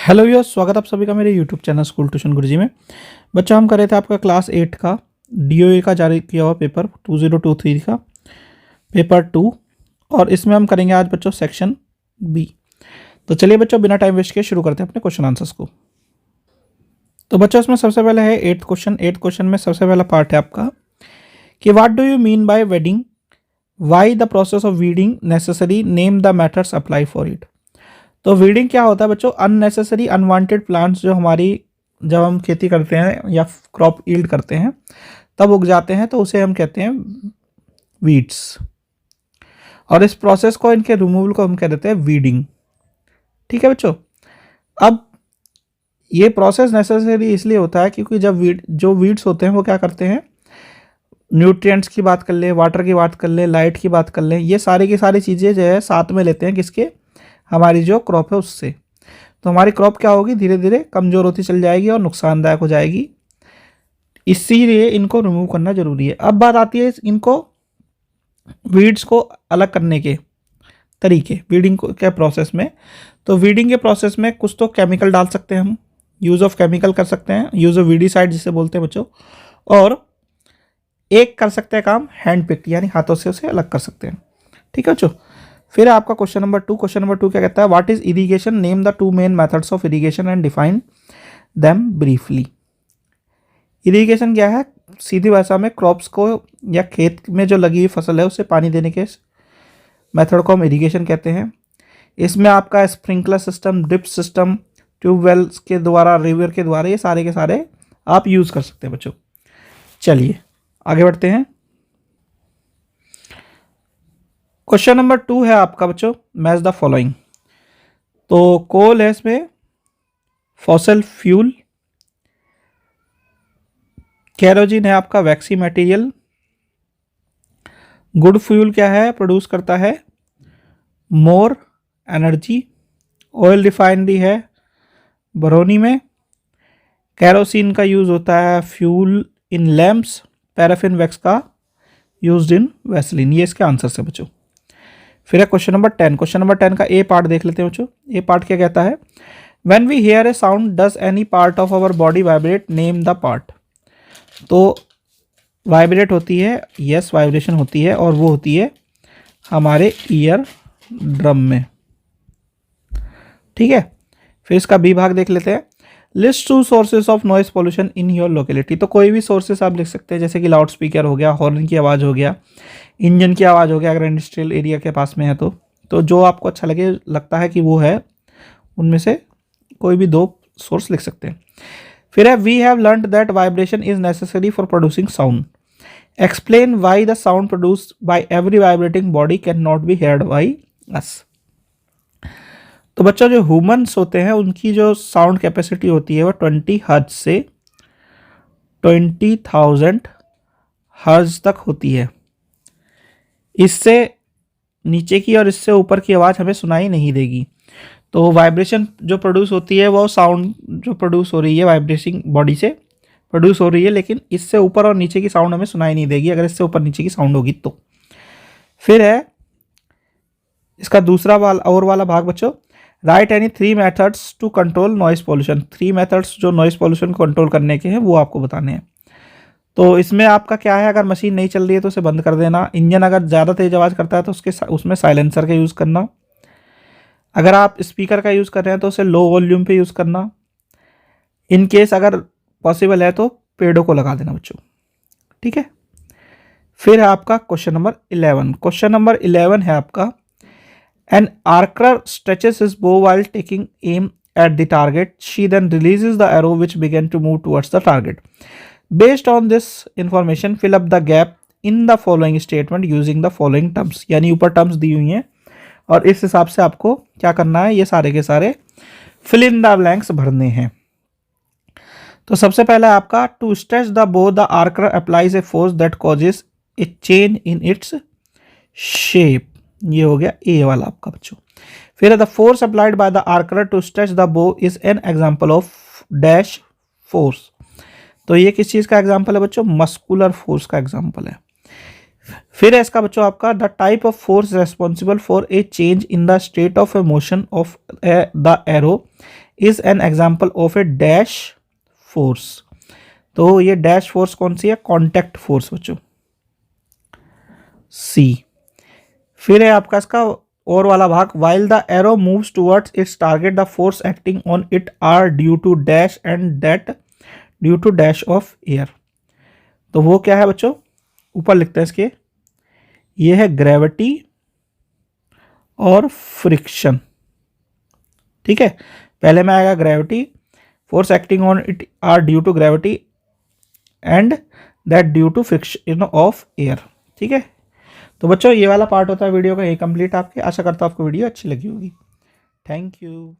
Hello viewers, स्वागत आप सभी का मेरे यूट्यूब चैनल स्कूल ट्यूशन गुरुजी में। बच्चों, हम कर रहे थे आपका क्लास 8 का डीओए का जारी किया हुआ पेपर 2023 का पेपर 2, और इसमें हम करेंगे आज बच्चों सेक्शन बी। तो चलिए बच्चों, बिना टाइम वेस्ट किए शुरू करते हैं अपने क्वेश्चन आंसर्स को। तो बच्चों, इसमें सबसे पहले है 8th क्वेश्चन। 8th क्वेश्चन में सबसे पहला पार्ट है आपका कि what do you mean by wedding, why the process of weeding necessary, name the methods apply for it. तो वीडिंग क्या होता है बच्चों? अननेसेसरी अनवांटेड प्लांट्स जो हमारी जब हम खेती करते हैं या क्रॉप यील्ड करते हैं तब उग जाते हैं, तो उसे हम कहते हैं वीड्स, और इस प्रोसेस को, इनके रिमूवल को हम कह देते हैं वीडिंग। ठीक है बच्चों। अब ये प्रोसेस नेसेसरी इसलिए होता है क्योंकि जब जो वीड्स होते हैं वो क्या करते हैं, न्यूट्रिएंट्स की बात कर ले, वाटर की बात कर ले, लाइट की बात कर ले, ये सारी की सारी चीज़ें जो है साथ में लेते हैं किसके, हमारी जो क्रॉप है उससे। तो हमारी क्रॉप क्या होगी, धीरे धीरे कमज़ोर होती चल जाएगी और नुकसानदायक हो जाएगी। इसीलिए इनको रिमूव करना जरूरी है। अब बात आती है इनको वीड्स को अलग करने के तरीके वीडिंग के प्रोसेस में। तो वीडिंग के प्रोसेस में कुछ तो केमिकल डाल सकते हैं हम, यूज़ ऑफ केमिकल कर सकते हैं, यूज़ ऑफ वीडीसाइड जिसे बोलते हैं बच्चों, और एक कर सकते हैं काम हैंड पिक, यानी हाथों से उसे अलग कर सकते हैं। ठीक है बच्चों। फिर आपका क्वेश्चन नंबर 2। क्वेश्चन नंबर 2 क्या कहता है, what is irrigation, name the two main methods of irrigation and define them briefly. Irrigation क्या है? सीधी भाषा में क्रॉप्स को या खेत में जो लगी हुई फसल है उसे पानी देने के मेथड को हम इरिगेशन कहते हैं। इसमें आपका sprinkler system, drip system, tube wells के द्वारा, रिवर के द्वारा, ये सारे के सारे आप यूज़ कर सकते हैं बच्चों। चलिए आगे बढ़ते हैं। क्वेश्चन नंबर 2 है आपका बच्चों, मैच द फॉलोइंग। तो कोल है इसमें फॉसल फ्यूल, केरोजिन है आपका वैक्सी मटेरियल, गुड फ्यूल क्या है, प्रोड्यूस करता है मोर एनर्जी, ऑयल रिफाइनरी है बरौनी में, केरोसिन का यूज़ होता है fuel in lamps, paraffin wax का यूज्ड इन वैसलीन। ये इसके आंसर है बच्चों। फिर है क्वेश्चन नंबर 10। क्वेश्चन नंबर 10 का ए पार्ट देख लेते हैं बच्चों। ए पार्ट क्या कहता है, when we hear a sound does any part of our body vibrate, name the part. तो वाइब्रेट होती है, यस वाइब्रेशन होती है, और वो होती है हमारे ईयर ड्रम में। ठीक है। फिर इसका बी भाग देख लेते हैं, list 2 sources of noise pollution in your locality. तो कोई भी सोर्सेस आप लिख सकते हैं, जैसे कि लाउड स्पीकर हो गया, हॉर्न की आवाज़ हो गया, इंजन की आवाज़ हो गया, अगर इंडस्ट्रियल एरिया के पास में है तो जो आपको अच्छा लगे, लगता है कि वो है, उनमें से कोई भी 2 सोर्स लिख सकते हैं। फिर है we have learned that vibration is necessary for producing sound, explain why the sound produced by every vibrating body can not be heard by us. तो बच्चों, जो ह्यूमंस होते हैं उनकी जो साउंड कैपेसिटी होती है वो 20 हर्ट्ज से 20,000 हर्ट्ज तक होती है। इससे नीचे की और इससे ऊपर की आवाज़ हमें सुनाई नहीं देगी। तो वाइब्रेशन जो प्रोड्यूस होती है वो साउंड जो प्रोड्यूस हो रही है वाइब्रेटिंग बॉडी से प्रोड्यूस हो रही है, लेकिन इससे ऊपर और नीचे की साउंड हमें सुनाई नहीं देगी अगर इससे ऊपर नीचे की साउंड होगी तो। फिर है इसका दूसरा वाला भाग बच्चों, write any 3 methods to control noise pollution. 3 methods जो नॉइस पोल्यूशन को कंट्रोल करने के हैं वो आपको बताने हैं। तो इसमें आपका क्या है, अगर मशीन नहीं चल रही है तो उसे बंद कर देना, इंजन अगर ज़्यादा तेज आवाज़ करता है तो उसमें साइलेंसर का यूज़ करना, अगर आप स्पीकर का यूज़ कर रहे हैं तो उसे लो वॉल्यूम पे यूज़ करना, इन केस अगर पॉसिबल है तो पेड़ों को लगा देना बच्चों। ठीक है। फिर है आपका क्वेश्चन नंबर 11। क्वेश्चन नंबर 11 है आपका, an archer stretches his bow while taking aim at the target, she then releases the arrow which begins to move towards the target. Based on this information fill up the gap in the following statement using the following terms. यानी ऊपर terms दी हुई हैं और इस हिसाब से आपको क्या करना है, ये सारे के सारे फिल इन द ब्लैंक्स भरने हैं। तो सबसे पहला आपका, to stretch the bow the archer applies a force that causes a change in its shape. ये हो गया ए वाला आपका बच्चों। फिर the force applied by the archer to stretch the bow is an example of dash force. तो ये किस चीज़ का एग्जांपल है बच्चों? मस्कुलर फोर्स का एग्जांपल है। फिर है इसका बच्चों आपका, the type of force responsible for a change in the state of A motion of the arrow is an example of A dash force. तो ये डैश फोर्स कौन सी है? कॉन्टैक्ट फोर्स बच्चों, सी। फिर है आपका इसका और वाला भाग, while the arrow moves towards its target the force acting on it are due to dash and that due to dash of air. तो वो क्या है बच्चों? ऊपर लिखते हैं इसके, ये है ग्रेविटी और फ्रिक्शन। ठीक है, पहले में आएगा gravity, force acting on it are due to gravity and that due to friction of air. ठीक है, तो बच्चों ये वाला पार्ट होता है वीडियो का, ये कंप्लीट आपके। आशा करता हूँ आपको वीडियो अच्छी लगी होगी। Thank you.